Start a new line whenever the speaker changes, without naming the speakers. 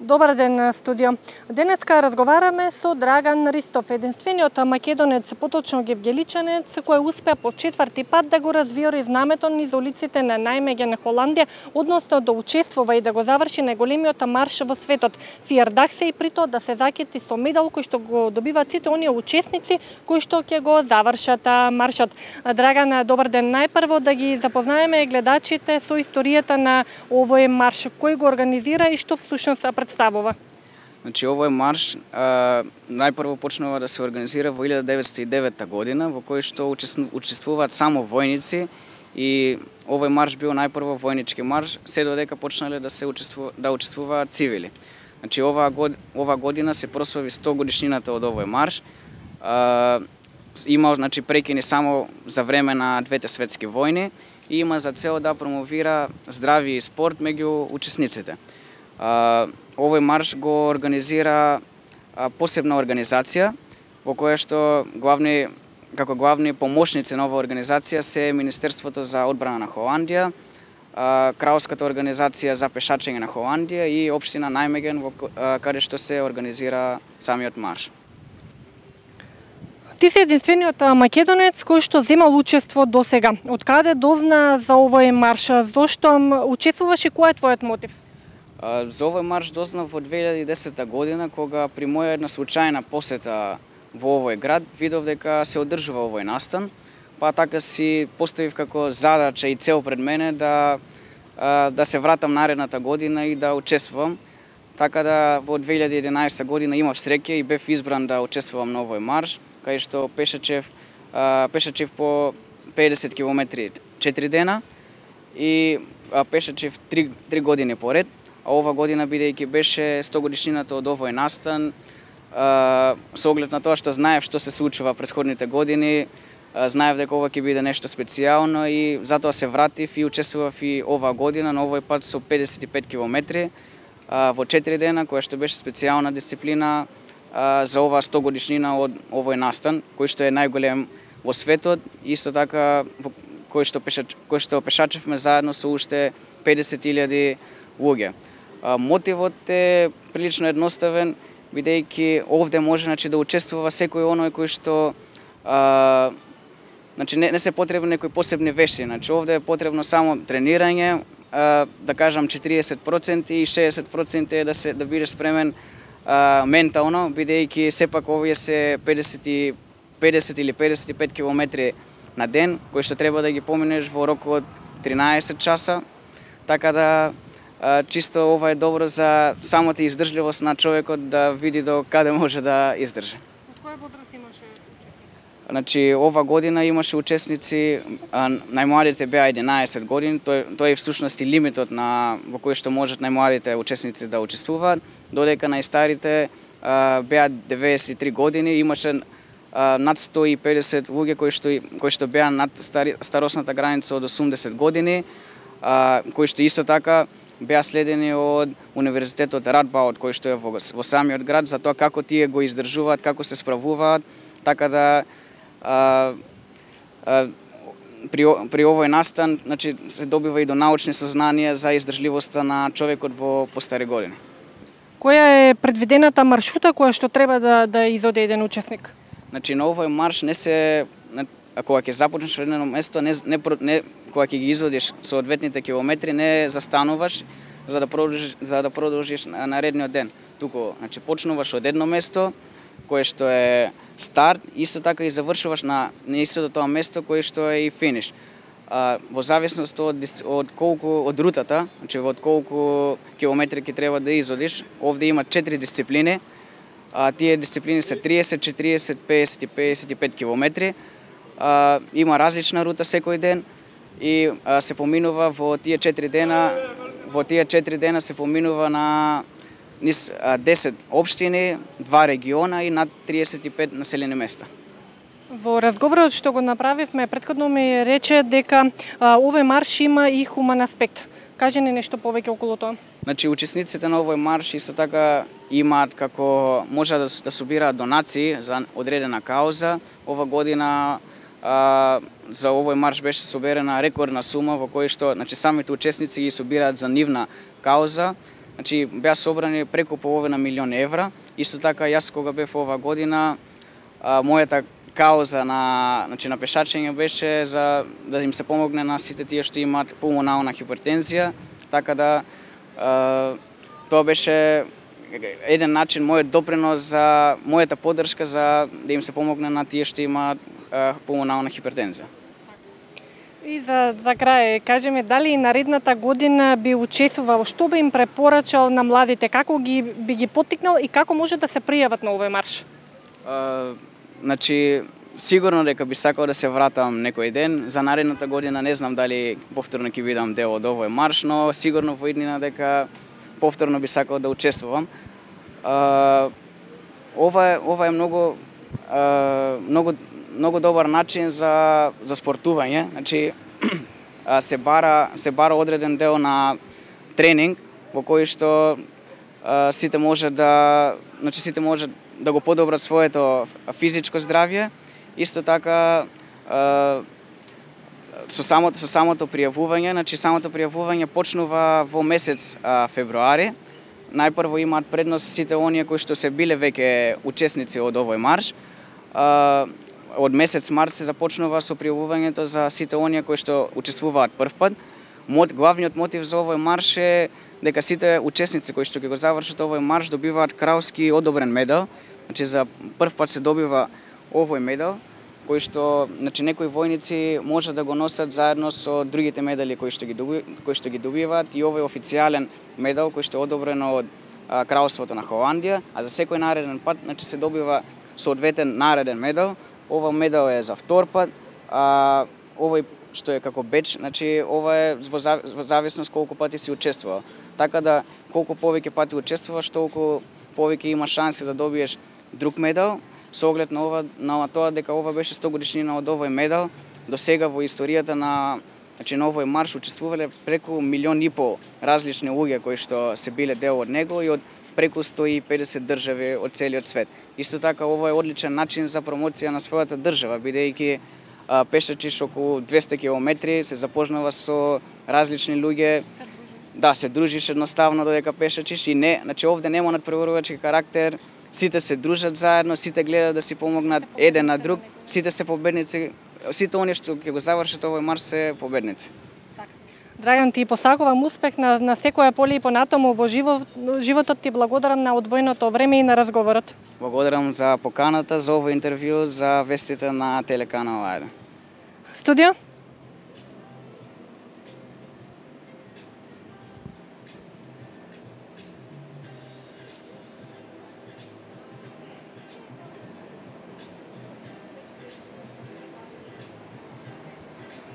Добар ден, студио. Денеска разговараме со Драган Ристов, единствениот македонец, поточно гевгеличанец, кој успеа по четврти пат да го развиори знамето низ улиците на Најмеген, Холандија, односно да учествува и да го заврши најголемиот марш во светот. Фијердах се и при тоа да се закети со медал кој што го добиваат сите оние учесници кои што ќе го завршат маршот. Драган, добар ден. Најпрво да ги запознаеме гледачите со историјата на овој марш, кој го организира и што всушност представува.
Значи, овој марш најпрво почнува да се организира во 1909 година, во кој што учествуваат само војници, и овој марш бил најпрво војнички марш, се додека почнале да учествуваат цивили. Значи, ова година се прослави 100 годишнината од овој марш. Има, значи, прекини само за време на двете светски војни и има за цел да промовира здрави и спорт меѓу учесниците. Овој марш го организира посебна организација, во која што како главни помошници на оваа организација се Министерството за одбрана на Холандија, Кралската организација за пешачење на Холандија и општина Најмеген, каде што се организира самиот марш.
Ти си единствениот македонец кој што земал учество до сега. Од каде дозна за овој марш? Зошто учествуваш и кој е твојот мотив?
За овој марш дознав во 2010 година, кога при моја една случајна посета во овој град видов дека се одржува овој настан, па така си поставив како задача и цел пред мене да се вратам наредната година и да учествувам. Така да во 2011 година имав среќа и бев избран да учествувам на овој марш, кај што пешачев по 50 км 4 дена и пешачев 3 години поред. А ова година, бидејќи беше 100 годишнината од овој настан, со оглед на тоа што знаев што се случува претходните години, знаев дека ова ќе биде нешто специјално и затоа се вратив и учествував и оваа година, на овој пат со 55 км во 4 дена, која што беше специјална дисциплина за оваа 100 годишнина од овој настан, кој што е најголем во светот, исто така кој што пешачевме заедно со уште 50.000 луѓе. Мотивот е прилично едноставен, бидејќи овде може, значи, да учествува секој оној кој што значи, не се потребни некои посебни вешти. Значи, овде е потребно само тренирање, да кажам 40% и 60% е да бидеш спремен ментално, бидејќи сепак овие се 50 или 55 км на ден, кои што треба да ги поминеш во рок од 13 часа, така да чисто ова е добро за самата издржливост на човекот да види до каде може да издржи.
Од која возраст имаше?
Значи, ова година имаше учесници, најмладите беа 11 години, тој е всушност и лимитот во кој што можат најмладите учесници да учествуваат, додека најстарите беа 93 години, имаше над 150 луѓе кои што беа над старосната граница од 80 години, кои што исто така беа следени од Универзитетот Радбаут, кој што е во самиот град, за тоа како тие го издржуваат, како се справуваат, така да при овој настан, значи, се добива и до научни сознанија за издржливоста на човекот во постари години.
Која е предвидената маршрута која што треба да изоде еден учесник?
Значи, на овој марш не се, кога ќе започнеш во едно место, кога ќе ги изодиш соодветните километри, не застануваш за да продолжиш наредниот ден. Туку, значи, почнуваш од едно место кое што е старт, исто така и завршуваш на истото тоа место кое што е и финиш. Во зависност од рутата, значи од колку километри ќе треба да изодиш, овде има 4 дисциплини. Тие дисциплини се 30, 40, 50 и 55 километри. Има различна рута секој ден и се поминува во тие 4 дена се поминува на низ 10 општини, 2 региона и над 35 населени места.
Во разговорот што го направивме, претходно ми рече дека овој марш има и хуман аспект. Кажи ни нешто повеќе околу тоа.
Значи, учесниците на овој марш исто така имаат како може да собираат донации за одредена кауза. Ова година за овој марш беше соберена рекордна сума во кој што, значи, самите учесници ги собираат за нивна кауза. значи беа собрани преку половина милион евра. Исто така јас кога бев ова година, мојата кауза на пешачење беше за да им се помогне на сите тие што имаат пулмонална хипертензија, така да тоа беше еден начин мојот допринос за мојата поддршка за да им се помогне на тие што имаат пулмонална хипертензија.
И за крај, кажи ми, дали наредната година би учествувал, што би им препорачал на младите, како би ги поттикнал и како може да се пријават на овој марш?
Значи, сигурно дека би сакал да се вратам некој ден. За наредната година не знам дали повторно ќе бидам дел од овој марш, но сигурно во иднина дека повторно би сакал да учествувам. Ова е многу добар начин за спортување. Значи се бара одреден дел на тренинг во кој што сите може да го подобрат своето физичко здравје. Исто така со самото пријавување, значи самото пријавување почнува во месец февруари. Најпрво имаат предност сите оние кои што се биле веќе учесници од овој марш. Од месец март се започнува со пријавувањето за сите оние кои што учествуваат прв пат. Главниот мотив за овој марш е дека сите учесници кои што ќе го завршат овој марш добиваат кралски одобрен медал. Значи за прв пат се добива овој медал, кој што некои војници може да го носат заедно со другите медали кои што ги добиваат, и овој официјален медал кој што е одобрен од Кралството на Холандија, а за секој нареден пат се добива соодветен нареден медал. Ова медал е за втор пат, овој што е како беч, ова е во зависност колку пати си учествувал. Така да колку повеќе пати учествуваш, толку повеќе има шанси да добиеш друг медал. Со оглед на тоа дека ова беше 100 годишнина од овој медал, до сега во историјата на овој марш учествувале преку 1,5 милион различни луѓе кои што се биле дел од него и од преку 150 држави од целиот свет. Исто така ова е одличен начин за промоција на својата држава, бидејќи пешачиш околу 200 километри, се запознава со различни луѓе, да, се дружиш едноставно додека пешачиш и не, овде нема надпреварувачки карактер, сите се дружат заедно, сите гледаат да си помогнат еден на друг, сите се победници, сите оние што ќе го завршат овој марш се победници.
Драган, ти посакувам успех на секоја поле и понатаму во животот ти. Благодарам на одвоеното време и на разговорот.
Благодарам за поканата, за овој интервју, за вестите на телеканал Ајде.
Студио?